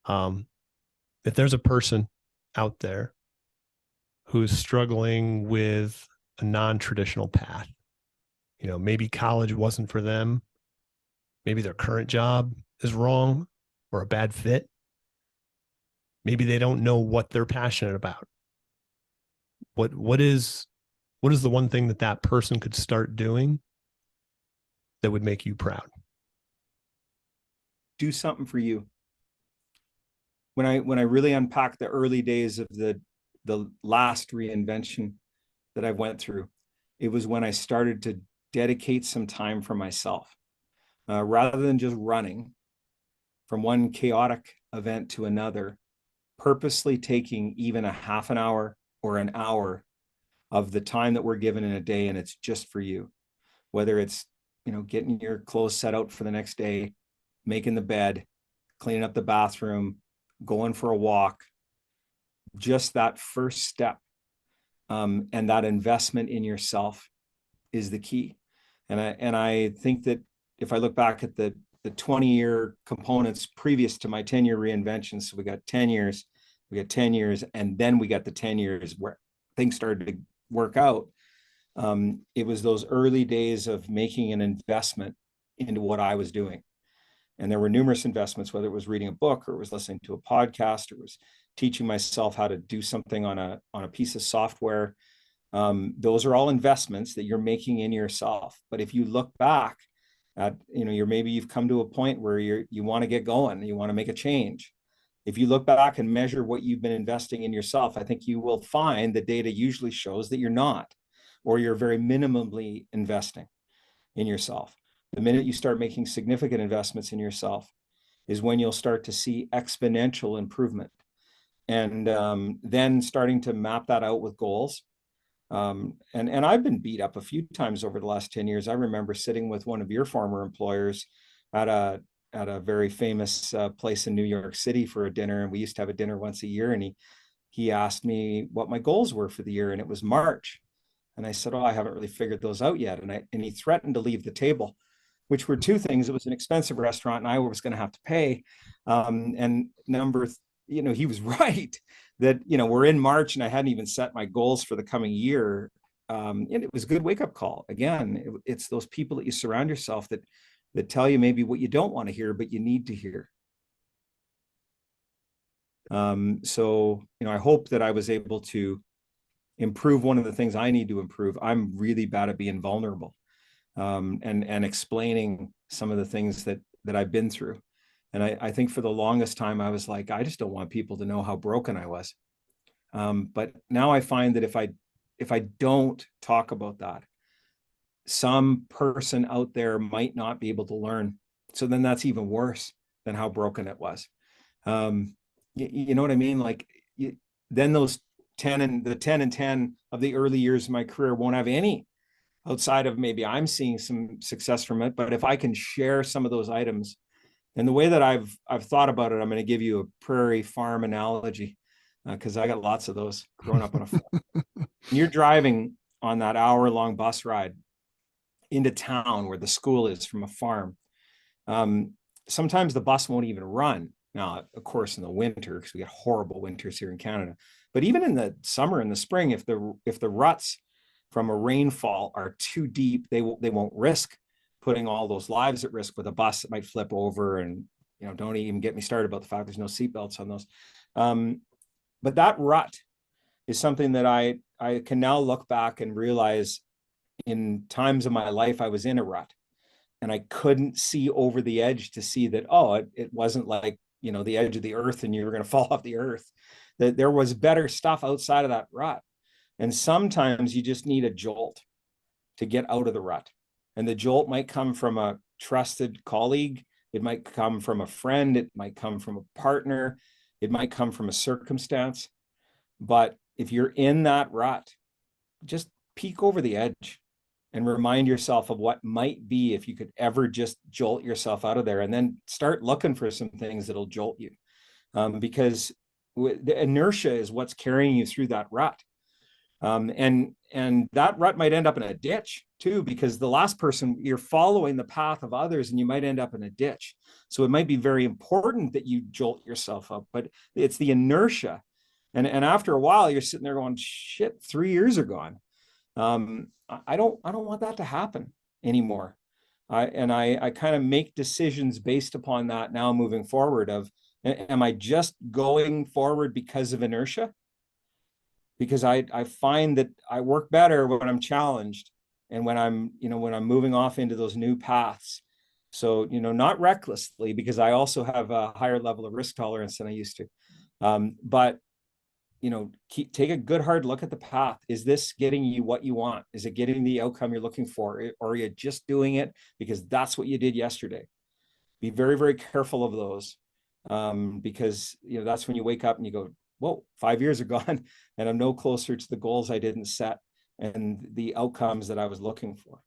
Um, if there's a person out there who's struggling with a non-traditional path, maybe college wasn't for them, maybe their current job is wrong or a bad fit, maybe they don't know what they're passionate about. What is the one thing that that person could start doing that would make you proud? Do something for you. When I really unpack the early days of the last reinvention that I went through, it was when I started to dedicate some time for myself, rather than just running from one chaotic event to another, purposely taking even a half an hour or an hour of the time that we're given in a day, and it's just for you. Whether it's, getting your clothes set out for the next day, making the bed, cleaning up the bathroom, going for a walk, just that first step, and that investment in yourself is the key. And I think that if I look back at the 20-year components previous to my 10-year reinvention, so we got 10 years, and then we got the 10 years where things started to work out. It was those early days of making an investment into what I was doing. And there were numerous investments, whether it was reading a book or it was listening to a podcast or it was teaching myself how to do something on a piece of software. Those are all investments that you're making in yourself. But if you look back at, maybe you've come to a point where you want to get going, you want to make a change. If you look back and measure what you've been investing in yourself, I think you will find the data usually shows that you're not, or you're very minimally investing in yourself. The minute you start making significant investments in yourself is when you'll start to see exponential improvement. And then starting to map that out with goals. And I've been beat up a few times over the last 10 years. I remember sitting with one of your former employers at a very famous place in New York City for a dinner. And we used to have a dinner once a year. And he asked me what my goals were for the year. And it was March. And I said, oh, I haven't really figured those out yet. And he threatened to leave the table, which were two things. It was an expensive restaurant and I was going to have to pay. And he was right that, we're in March and I hadn't even set my goals for the coming year. And it was a good wake up call. Again, it's those people that you surround yourself that tell you maybe what you don't want to hear, but you need to hear. So, I hope that I was able to improve one of the things I need to improve. I'm really bad at being vulnerable, and explaining some of the things that I've been through. And I think for the longest time, I was like, I just don't want people to know how broken I was. But now I find that if I don't talk about that, some person out there might not be able to learn. So then that's even worse than how broken it was. You know what I mean? Like, then those 10 and 10 of the early years of my career won't have any, outside of maybe I'm seeing some success from it. But if I can share some of those items, and the way that I've thought about it, I'm going to give you a prairie farm analogy, because I got lots of those growing up on a farm. When you're driving on that hour-long bus ride into town where the school is from a farm, sometimes the bus won't even run. Now, of course, in the winter, because we get horrible winters here in Canada, but even in the summer and the spring, if the ruts from a rainfall are too deep, they won't risk putting all those lives at risk with a bus that might flip over. And don't even get me started about the fact there's no seatbelts on those. But that rut is something that I can now look back and realize in times of my life I was in a rut, and I couldn't see over the edge to see that, it wasn't like, the edge of the earth and you were going to fall off the earth, that there was better stuff outside of that rut. And sometimes you just need a jolt to get out of the rut. And the jolt might come from a trusted colleague. It might come from a friend. It might come from a partner. It might come from a circumstance. But if you're in that rut, just peek over the edge and remind yourself of what might be if you could ever just jolt yourself out of there, and then start looking for some things that'll jolt you. Because the inertia is what's carrying you through that rut. And that rut might end up in a ditch too, because the last person, you're following the path of others and you might end up in a ditch. So it might be very important that you jolt yourself up, but it's the inertia. And after a while, you're sitting there going, shit, 3 years are gone. I don't want that to happen anymore. I kind of make decisions based upon that now moving forward of, am I just going forward because of inertia? Because I find that I work better when I'm challenged and when I'm moving off into those new paths. So, not recklessly, because I also have a higher level of risk tolerance than I used to. But take a good hard look at the path. Is this getting you what you want? Is it getting the outcome you're looking for? Or are you just doing it because that's what you did yesterday? Be very, very careful of those. Because that's when you wake up and you go, whoa, 5 years are gone and I'm no closer to the goals I didn't set and the outcomes that I was looking for.